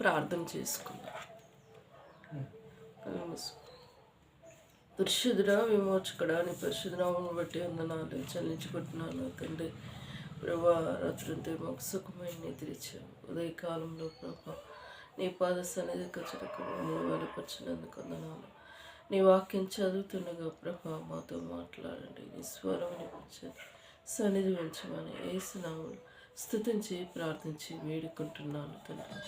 ప్రార్థన చేసుకుందాం. పరిశుద్ధుడా, విమోచకుడా, నీ పరిశుద్ధ నామమును బట్టి వందనాలు చెల్లించుకుంటున్నాను తండ్రి. ప్రభా, రాత్రంతా మాకు సుఖమైన నిద్రించావు. ఉదయకాలంలో ప్రభా నీ పాద సన్నిధి కచ్చడకు మమ్మల్ని బలపరిచినందుకు వందనాలు. నీ వాక్యం చదువుతుండగా ప్రభా మాతో మాట్లాడండి. నీ స్వరం వినిపించండి. సన్నిధి ఉంచమని యేసునామములో స్తుతించి ప్రార్థించి వేడుకుంటున్నాను తండ్రి.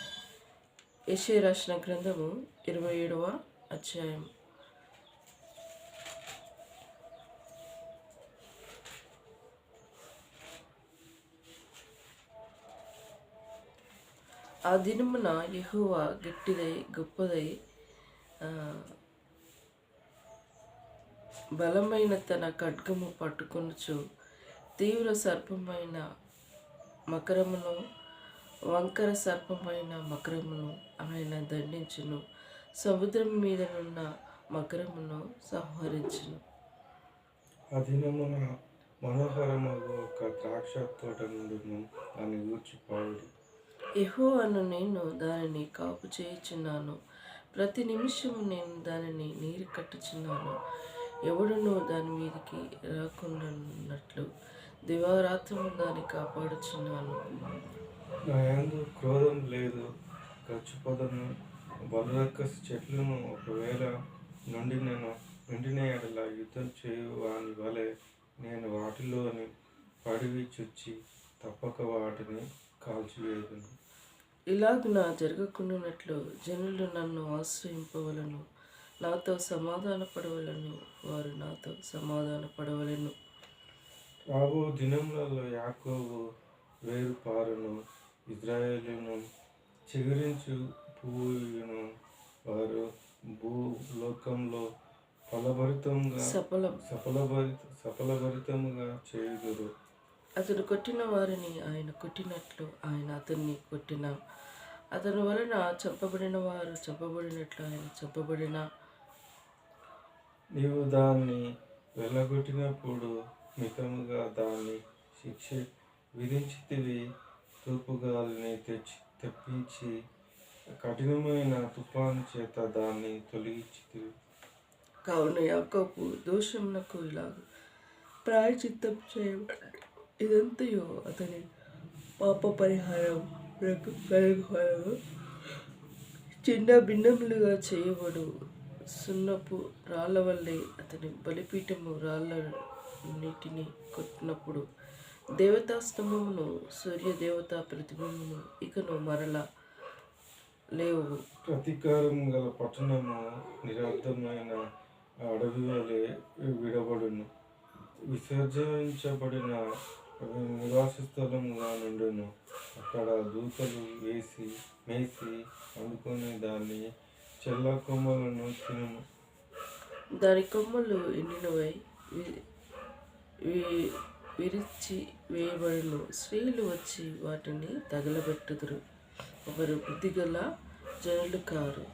యెషయా రాసిన గ్రంథము 27వ అధ్యాయం. ఆ దినమున యెహోవా గట్టిదై గొప్పదై బలమైన తన ఖడ్గము పట్టుకొనుచు తీవ్ర సర్పమైన మకరమును వంకర సర్పమైన మకరమును ఆయన దండించును. సముద్రం మీదనున్న మకరమును సంహరించును. ఆ దినమున మనోహరమగు ఒక ద్రాక్ష తోట నుండును దాన్ని గూర్చి పాడుడి. యెహోవాను నేను దానిని కాపు చేయుచున్నాను. ప్రతి నిమిషము నేను దానిని నీరు కట్టుచున్నాను. ఎవడునూ దాని మీదకి రాకుండాన్నట్లు దివారాత్రము దాన్ని కాపాడుచున్నాను. నా యందు క్రోధం లేదు. గచ్చుపొదను బలురక్కసి చెట్లను ఒకవేళ నిండిన ఎడల యుద్ధం చేయు వాని వలె నేను వాటిలోని పడివి చుచ్చి తప్పక వాటిని కాల్చివేయుదును. ఇలాగున జరగకుండానట్లు జనులు నన్ను ఆశ్రయింపవలను, నాతో సమాధాన పడవలను, వారు నాతో సమాధాన పడవలను. రాబో దినములలో యాకోబు వేరుపారును, ఇజ్రాయేలును చిగురించు పువ్వును. వారు భూలోకంలో సఫలభరితముగా చేయుదురు. అతడు కొట్టిన వారిని ఆయన కొట్టినట్లు ఆయన అతన్ని కొట్టిన, అతని వలన చంపబడిన వారు చంపబడినట్లు ఆయన చంపబడిన. నీవు దాన్ని వెళ్ళగొట్టినప్పుడు మితముగా దాన్ని శిక్ష విధించితివి. తూర్పుగాలిని తెప్పించి కఠినమైన తుఫాను చేత దాన్ని తొలగించితివి. కావున యాకోబు దోషమునకు ఇలాగ ప్రాయశ్చిత్తం చేయబడి ఇదంతయో అతని పాప పరిహారం కలుగు. చిన్న భిన్నములుగా చేయబడు సున్నపు రాళ్ళ వల్లే అతని బలిపీఠము రాళ్ళన్నిటిని కొట్టినప్పుడు దేవతా స్తంభమును సూర్య దేవతా ప్రతిబింబమును ఇకను మరల లేవు. ప్రతీకారం గల పట్టణము నిరర్ధమైన అడవి వలె విడబడును. విసర్జించబడిన నివాస స్థలముగా నుండును. అక్కడ దూతలు మేసి వండుకొని దాన్ని చెల్ల కొమ్మలను తినును. దాని కొమ్మలు ఎండినవై విరిచి వేయబడును. స్త్రీలు వచ్చి వాటిని తగలబెట్టుదురు. వారు బుద్ధిగల జనులు కారు.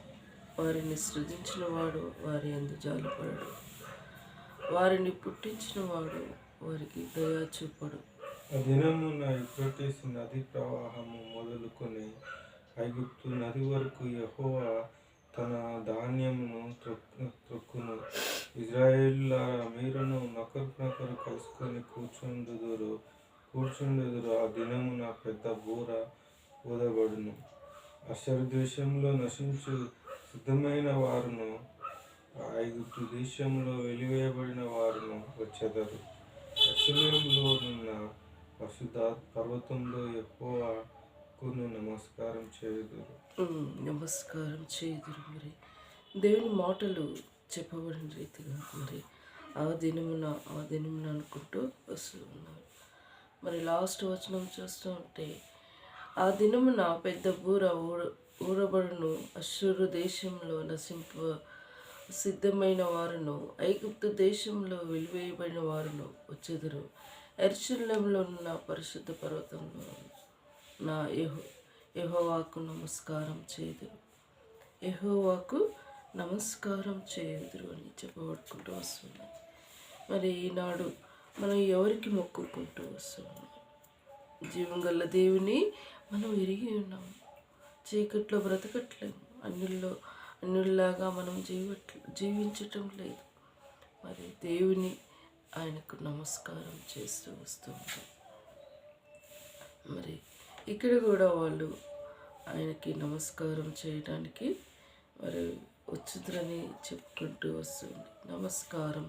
వారిని సృజించిన వాడు వారి యందు జాలిపడడు. వారిని పుట్టించిన వాడు వారికి దయా చూపడు. ఆ దినమున యూఫ్రటీసు నది ప్రవాహము మొదలుకొని ఐగుప్తు నది వరకు యెహోవా తన ధాన్యమును త్రొక్కును. ఇజ్రాయేలులారా, మీరును నొకరినొకరు కలుసుకొని కూర్చుండుదురు. ఆ దినమున పెద్ద బూర ఊదబడును. అషరు దేశంలో నశించు సిద్ధమైన వారును, ఐగుప్తు దేశంలో వెలివేయబడిన వారును వచ్చెదరు. యెరూషలేములో నున్న పరిశుద్ధ పర్వతంలో యెహోవాకును నమస్కారం చేయుదురు. మరి దేవుని మాటలు చెప్పబడిన రీతిగా మరి ఆ దినమున అనుకుంటూ వస్తూ ఉన్నారు. మరి లాస్ట్ వచనం చూస్తూ ఉంటే, ఆ దినమున పెద్ద బూర ఊరబడును. అష్షూరు దేశంలో నశింప సిద్ధమైన వారును, ఐగుప్తు దేశంలో వెలివేయబడిన వారును వచ్చెదరు. యెరూషలేములో ఉన్న పరిశుద్ధ పర్వతంలో నా యెహోవాకు నమస్కారం చేయుదురు. యెహోవాకు నమస్కారం చేయుదురు అని చెప్పబడుకుంటూ వస్తున్నాం. మరి ఈనాడు మనం ఎవరికి మొక్కుకుంటూ వస్తున్నాం? జీవం గల దేవుని మనం ఎరిగి ఉన్నాం. చీకట్లో బ్రతకట్లేము, అన్యుల్లాగా మనం జీవించటం లేదు. మరి దేవుని ఆయనకు నమస్కారం చేస్తూ వస్తూ ఉంటాం. మరి ఇక్కడ కూడా వాళ్ళు ఆయనకి నమస్కారం చేయడానికి మరి వచ్చుద్రని చెప్పుకుంటూ వస్తుంది. నమస్కారం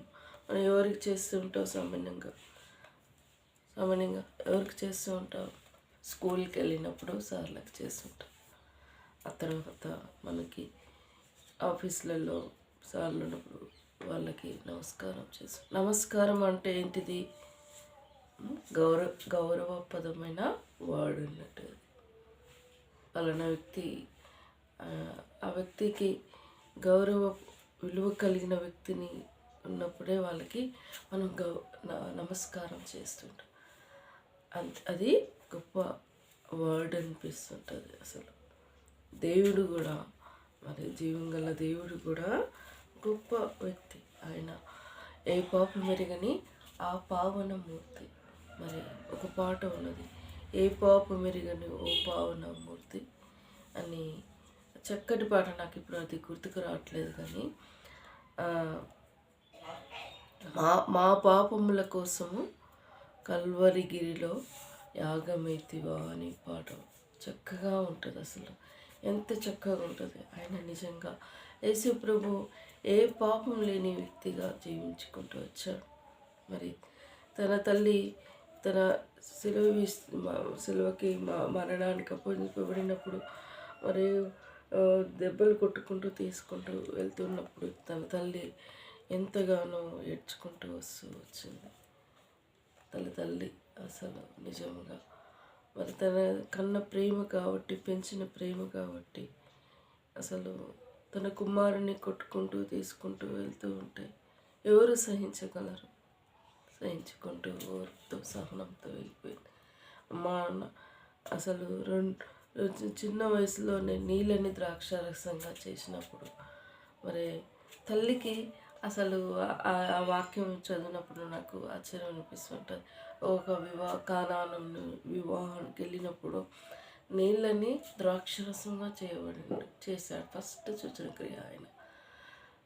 మనం ఎవరికి చేస్తూ ఉంటాం? సామాన్యంగా ఎవరికి చేస్తూ ఉంటాం? స్కూల్కి వెళ్ళినప్పుడు సార్లకు చేస్తుంటాం. ఆ తర్వాత మనకి ఆఫీసులలో సార్లు ఉన్నప్పుడు వాళ్ళకి నమస్కారం చేస్తాం. నమస్కారం అంటే ఏంటిది? గౌరవపదమైన వాడు అన్నట్టు. పలానా వ్యక్తి, ఆ వ్యక్తికి విలువ కలిగిన వ్యక్తిని ఉన్నప్పుడే వాళ్ళకి మనం నమస్కారం చేస్తుంటాం. అది గొప్ప వర్డ్ అనిపిస్తుంటుంది. అసలు దేవుడు కూడా, మరి జీవం గల దేవుడు కూడా గొప్ప వ్యక్తి. ఆయన ఏ పాపం మెరుగని ఆ పావనమూర్తి. మరి ఒక పాట ఉన్నది, ఏ పాపం మెరుగని ఓ పావనమూర్తి అని. చక్కటి పాట, నాకు ఇప్పుడు అది గుర్తుకు రావట్లేదు. కానీ మా పాపముల కోసము కల్వరిగిరిలో యాగమైతివా అని పాట చక్కగా ఉంటుంది. అసలు ఎంత చక్కగా ఉంటుంది. ఆయన నిజంగా యేసు ప్రభు ఏ పాపం లేని వ్యక్తిగా జీవించుకుంటూ వచ్చాడు. మరి తన తల్లి తన సిలువకి మరణానికి అప్పగింపబడినప్పుడు మరి దెబ్బలు కొట్టుకుంటూ తీసుకుంటూ వెళ్తున్నప్పుడు తన తల్లి ఎంతగానో ఏడ్చుకుంటూ వచ్చింది. తల్లి అసలు నిజంగా మరి తన కన్న ప్రేమ కాబట్టి, పెంచిన ప్రేమ కాబట్టి, అసలు తన కుమారుని కొట్టుకుంటూ తీసుకుంటూ వెళ్తూ ఉంటే ఎవరు సహించగలరు? సహించుకుంటూ ఓర్పుతో సహనంతో వెళ్ళిపోయింది. మా అన్న అసలు చిన్న వయసులోనే నీళ్ళని ద్రాక్షారసంగా చేసినప్పుడు మరి తల్లికి అసలు ఆ వాక్యం చదివినప్పుడు నాకు ఆశ్చర్యం అనిపిస్తుంటుంది. ఒక కానాను వివాహానికి వెళ్ళినప్పుడు నీళ్ళని ద్రాక్షరసంగా చేశాడు. ఫస్ట్ సూచన క్రియ ఆయన.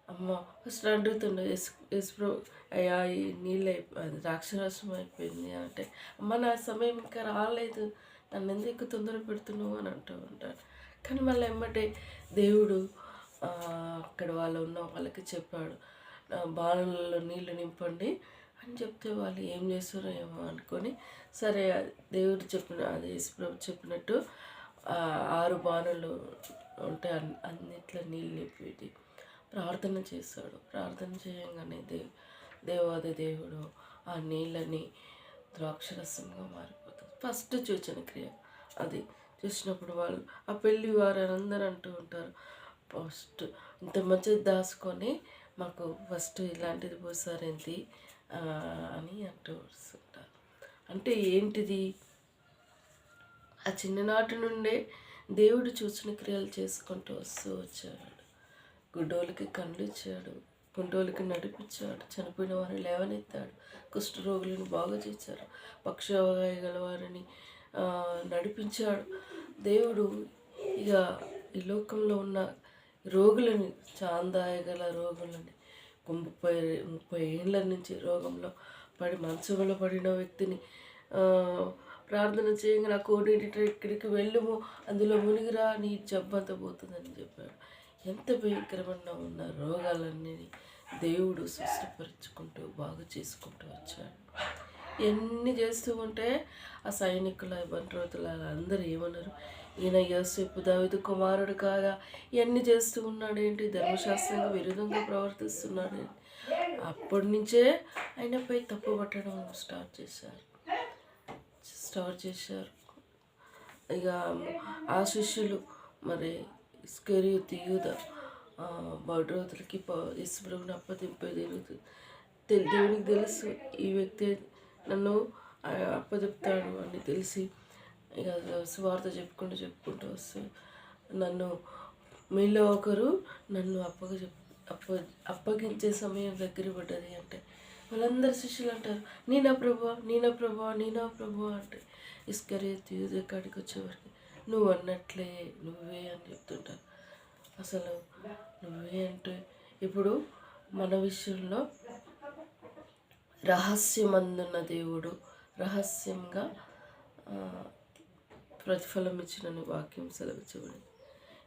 అమ్మ ఫస్ట్ అడుగుతుండే, యేసు అయ్యా ఈ నీళ్ళు అయిపోయింది, ద్రాక్షరసం అయిపోయింది అంటే, అమ్మ నా సమయం ఇంకా రాలేదు, నన్ను ఎందుకు తొందర పెడుతున్నావు అని అంటూ ఉంటాడు. కానీ మళ్ళీ ఎమ్మటే దేవుడు అక్కడ వాళ్ళకి చెప్పాడు, బాణలలో నీళ్లు నింపండి అని చెప్తే వాళ్ళు ఏం చేస్తారో ఏమో అనుకొని, సరే దేవుడు అది యేసుప్రభు చెప్పినట్టు 6 బాణలు ఉంటే అన్నిట్లో నీళ్ళు నింపి ప్రార్థన చేస్తాడు. ప్రార్థన చేయగానే దేవాది దేవుడు ఆ నీళ్ళని ద్రాక్షరసంగా మారిపోతుంది. ఫస్ట్ సూచన క్రియ అది. చూసినప్పుడు వాళ్ళు ఆ పెళ్ళి వారు అందరూ అంటూ ఉంటారు, ఫస్ట్ ఇంత మంచిది దాచుకొని మాకు ఫస్ట్ ఇలాంటిది పోసారేంటి అని అంటూ వస్తుంటారు. అంటే ఏంటిది? ఆ చిన్ననాటి నుండే దేవుడు సూచన క్రియలు చేసుకుంటూ వచ్చాడు. గుడ్డోలకి కళ్ళు ఇచ్చాడు, గుంటోలకి నడిపించాడు, చనిపోయిన వారిని లేవనెత్తాడు, కుష్ఠరోగులను బాగు చేశాడు, పక్షవాయు గల వారిని నడిపించాడు. దేవుడు ఇక ఈ లోకంలో ఉన్న రోగులని, చాందాయగల రోగులని, 30 ఏళ్ళ నుంచి రోగంలో మంచంలో పడిన వ్యక్తిని ప్రార్థన చేయగా నా కోడిటి ఇక్కడికి వెళ్ళుము, అందులో మునిగిరా, నీ జబ్బంతా పోతుందని చెప్పాడు. ఎంత భయంకరమైన ఉన్న రోగాలన్నీ దేవుడు సృష్టిపరుచుకుంటూ బాగు చేసుకుంటూ వచ్చాడు. ఎన్ని చేస్తూ ఉంటే ఆ సైనికుల బంట్రోతుల అందరూ ఏమన్నారు, ఈయన యోసేపు దావీదు కుమారుడు కాగా ఇవన్నీ చేస్తూ ఉన్నాడు ఏంటి, ధర్మశాస్త్రంగా విరుద్ధంగా ప్రవర్తిస్తున్నాడు. అప్పటి నుంచే ఆయనపై తప్పు పట్టడం స్టార్ట్ చేశారు. ఇక ఆ శిష్యులు మరి ఇస్కరియోతు యూదా బడ్రోతులకి యేసుప్రభుని అప్పదింపేది దేవునికి తెలుసు, ఈ వ్యక్తి నన్ను అప్పచెప్తాడు అని తెలిసి ఇక సువార్త చెప్పుకుంటూ వస్తూ నన్ను మీలో ఒకరు నన్ను అప్పగించే సమయం దగ్గర పడ్డది అంటే వాళ్ళందరు శిష్యులు అంటారు, నీనా ప్రభా అంటే ఇస్కరియోతు యూదా కాడికి వచ్చేవారికి నువ్వు అన్నట్లే నువ్వే అని చెప్తుంటారు. అసలు నువ్వే అంటే ఇప్పుడు మన విషయంలో రహస్యమందున్న దేవుడు రహస్యంగా ప్రతిఫలం ఇచ్చిన వాక్యం సెలవిచ్చబడింది.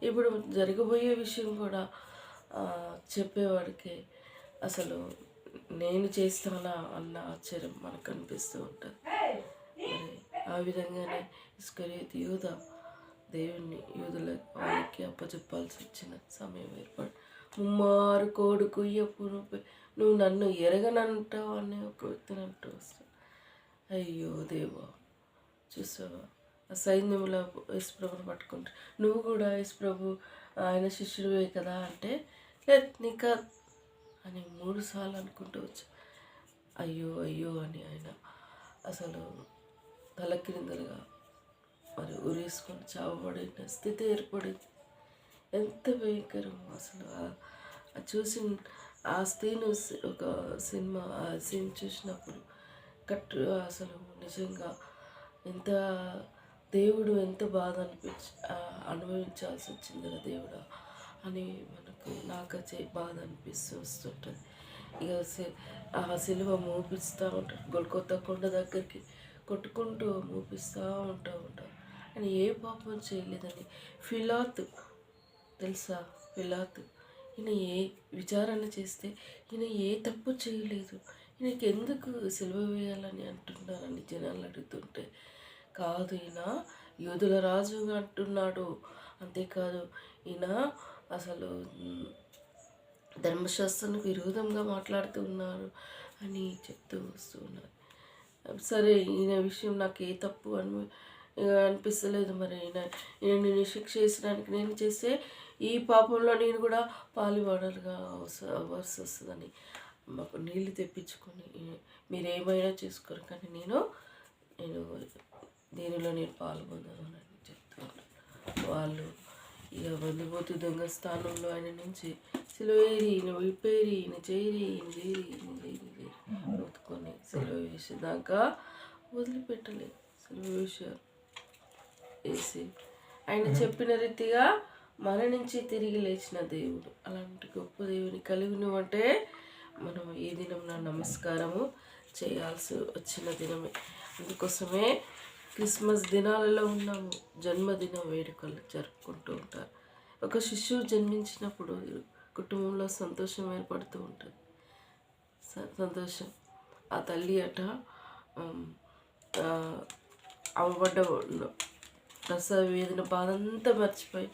ఇప్పుడు జరగబోయే విషయం కూడా చెప్పేవాడికి అసలు నేను చేస్తానా అన్న ఆశ్చర్యం మనకు కనిపిస్తూ ఉంటుంది. మరి ఆ విధంగానే ఇస్కరియోతు యూద యూదుల వాళ్ళకి అప్పచెప్పాల్సి వచ్చిన సమయం ఏర్పడి ముమ్మారు కోడు కుయ్యపు నువ్వు నన్ను ఎరగనంటావు అనే ఒక వ్యక్తిని అంటూ వస్తావు. అయ్యో దేవా, చూసావా ఆ సైన్యంలో యేసుప్రభుని పట్టుకుంటా నువ్వు కూడా యేసుప్రభు ఆయన శిష్యుడివే కదా అంటే లేదు నీకా అని 3 సార్లు అనుకుంటూ వచ్చా. అయ్యో అయ్యో అని ఆయన అసలు తలక్రిందలుగా మరి ఉరేసుకొని చావబడిన స్థితి ఏర్పడింది. ఎంత భయంకరం అసలు చూసి ఆ ఒక సినిమా ఆ సీన్ చూసినప్పుడు అసలు నిజంగా ఎంత దేవుడు ఎంత బాధ అనుభవించాల్సి వచ్చింది కదా దేవుడా అని నాకు బాధ అనిపిస్తూ వస్తుంటుంది. ఇక ఆ సిలువ మోపిస్తూ ఉంటారు, గొల్కొత్తా కొండ దగ్గరికి కొట్టుకుంటూ మోపిస్తూ ఉంటారు. ఆయన ఏ పాపం చేయలేదని పిలాతు తెలుసా, పిలాతు ఈయన ఏ విచారణ చేస్తే ఈయన ఏ తప్పు చేయలేదు, ఈయనకి ఎందుకు సిలువ వేయాలని అంటున్నారని జనాలు అడుగుతుంటే కాదు ఈయన యూదుల రాజుగా అంటున్నాడు, అంతేకాదు ఈయన అసలు ధర్మశాస్త్రానికి విరోధంగా మాట్లాడుతూ ఉన్నారు అని చెప్తూ వస్తూ ఉన్నారు. సరే ఈయన విషయం నాకు ఏ తప్పు అనిపిస్తలేదు. మరి ఈయన నేను శిక్ష చేసడానికి నేను చేస్తే ఈ పాపంలో నేను కూడా పాలువాడలుగా అవ్వాల్సి వస్తుందని మాకు నీళ్ళు తెప్పించుకొని మీరు ఏమైనా చేసుకోరు కానీ నేను దీనిలో నేను పాల్గొన్నాను చెప్తున్నారు. వాళ్ళు ఇక వెళ్ళిపోతూ దొంగ స్థానంలో ఆయన నుంచి సిలువేరి ఈయన విప్పేరి ఈయన చేరి ఉతుకొని సిలువ వేసేదాకా వదిలిపెట్టలేదు. సిలువ వేసి ఆయన చెప్పిన రీతిగా మన నుంచి తిరిగి లేచిన దేవుడు, అలాంటి గొప్ప దేవుని కలిగినవంటే మనం ఈ దినంలో నమస్కారము చేయాల్సి వచ్చిన దినమే. అందుకోసమే క్రిస్మస్ దినాలలో ఉన్నాము. జన్మదిన వేడుకలు జరుపుకుంటూ ఉంటారు. ఒక శిశువు జన్మించినప్పుడు కుటుంబంలో సంతోషం ఏర్పడుతూ ఉంటుంది. సంతోషం ఆ తల్లి అవ్వబడ్డ ప్రసవ వేదన బాధంతా మర్చిపోయి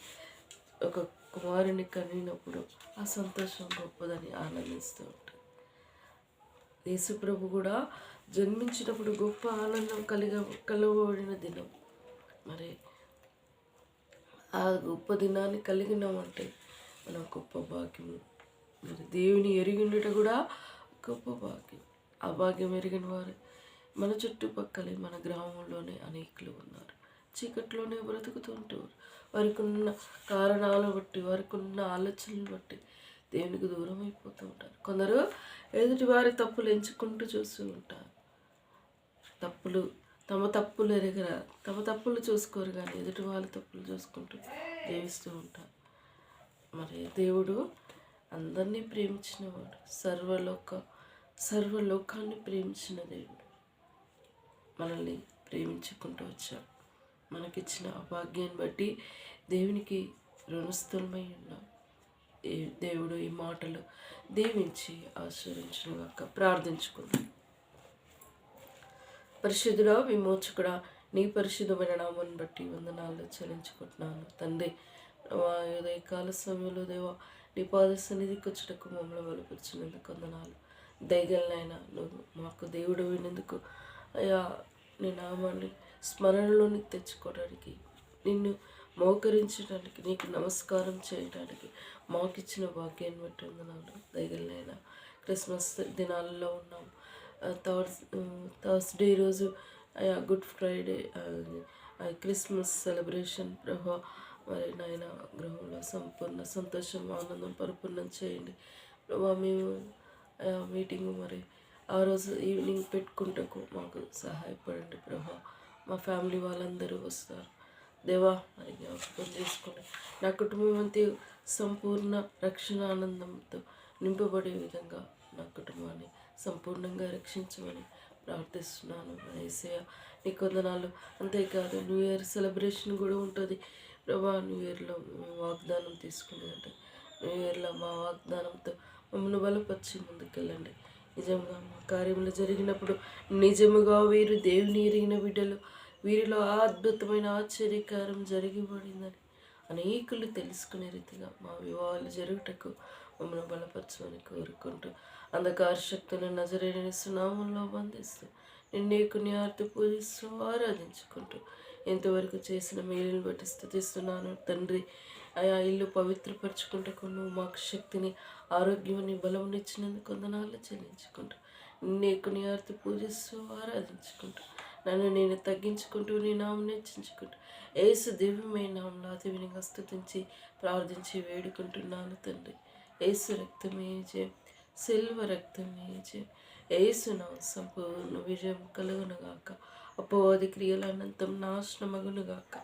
ఒక కుమారుని కనినప్పుడు ఆ సంతోషం గొప్పదని ఆనందిస్తూ ఉంటుంది. యేసుప్రభు కూడా జన్మించినప్పుడు గొప్ప ఆనందం కలగబడిన దినం. మరి ఆ గొప్ప దినాన్ని కలిగినామంటే మనం గొప్ప భాగ్యము. మరి దేవుని ఎరిగిండుట కూడా గొప్ప భాగ్యం. ఆ భాగ్యం ఎరిగిన వారు మన చుట్టుపక్కలే మన గ్రామంలోనే అనేకులు ఉన్నారు. చీకట్లోనే బ్రతుకుతుంటారు. వారికి ఉన్న కారణాలను బట్టి వారికి ఉన్న ఆలోచనలు బట్టి దేవునికి దూరం అయిపోతూ ఉంటారు. కొందరు ఎదుటి వారి తప్పులు ఎంచుకుంటూ చూస్తూ ఉంటారు. తమ తప్పులు ఎరగరా, తమ తప్పులు చూసుకోరు కానీ ఎదుటి వాళ్ళ తప్పులు చూసుకుంటూ జీవిస్తూ ఉంటారు. మరి దేవుడు అందరినీ ప్రేమించినవాడు, సర్వలోకాన్ని ప్రేమించిన దేవుడు మనల్ని ప్రేమించుకుంటూ వచ్చాడు. మనకిచ్చిన భాగ్యాన్ని బట్టి దేవునికి రుణస్థులమై ఉన్నాం. దేవుడు ఈ మాటలు దీవించి ఆశీర్వదించుగాక. ప్రార్థించుకుందాం. పరిశుద్ధుడా, విమోచకుడా, నీ పరిశుద్ధమైన నామాన్ని బట్టి వందనాలు చెల్లించుకుంటున్నాను తండ్రి. ఉదయకాల సమయంలో దేవా నీ పాద సన్నిధికి వచ్చేటకు మమ్మల్ని బలపరిచినందుకు వందనాలు. దయగలనైనా నువ్వు మాకు దేవుడు వినేందుకు అయ్యా నీ నామాన్ని స్మరణలోనికి తెచ్చుకోవడానికి, నిన్ను మోకరించడానికి, నీకు నమస్కారం చేయడానికి మాకు ఇచ్చిన భాగ్యాన్ని బట్టి వందనాలు. దయగలనైనా క్రిస్మస్ దినాలలో ఉన్నాం. థర్స్డే రోజు గుడ్ ఫ్రైడే క్రిస్మస్ సెలబ్రేషన్ ప్రభా. మరి నాయన గృహంలో సంపూర్ణ సంతోషం ఆనందం పరిపూర్ణం చేయండి ప్రభా. మేము మీటింగ్ మరి ఆ రోజు ఈవినింగ్ పెట్టుకుంటకు మాకు సహాయపడండి ప్రభా. మా ఫ్యామిలీ వాళ్ళందరూ వస్తారు. దేవా అని జ్ఞాపకం చేసుకుని నా కుటుంబం అంతే సంపూర్ణ రక్షణ ఆనందంతో నింపబడే విధంగా నా కుటుంబాన్ని సంపూర్ణంగా రక్షించమని ప్రార్థిస్తున్నాను యేసయ్య. నీ కొందనాలు. అంతేకాదు న్యూ ఇయర్ సెలబ్రేషన్ కూడా ఉంటుంది ప్రభా. న్యూ ఇయర్లో వాగ్దానం తీసుకునేదంటే న్యూ ఇయర్లో మా వాగ్దానంతో మమ్మల్ని బలపరిచి ముందుకెళ్ళండి. నిజంగా మా కార్యములు జరిగినప్పుడు నిజముగా వీరు దేవుని ఎరిగిన బిడ్డలు, వీరిలో అద్భుతమైన ఆశ్చర్యకారం జరిగిపడిందని అనేకులు తెలుసుకునే రీతిగా మా వివాహాలు జరుగుటకు మమ్మల్ని బలపరచమని కోరుకుంటూ అంధకార శక్తులను నజరేయుని నామములో బంధిస్తూ నిన్నే కొనియాడుతూ పూజిస్తూ ఆరాధించుకుంటూ ఎంతవరకు చేసిన మేలుని బట్టి స్తుతిస్తున్నాను తండ్రి. ఆయా ఇల్లు పవిత్రపరచుకుంటూ నువ్వు మాకు శక్తిని, ఆరోగ్యాన్ని, బలముని ఇచ్చినందుకు వందనాలు చెల్లించుకుంటూ నిన్నే కొనియాడుతూ పూజిస్తూ ఆరాధించుకుంటూ నన్ను నేను తగ్గించుకుంటూ నీ నామం హెచ్చించుకుంటూ యేసు దివ్యమైన నామంలో అతి వినంగా స్తుతించి ప్రార్థించి వేడుకుంటున్నాను తండ్రి. యేసు రక్తమే జయం, సిల్వ రక్తమే జయం. యేసు నా సంపూర్ణ విజయం కలుగునుగాక. అపవాది క్రియల అనంతం నాశనమగునుగాక.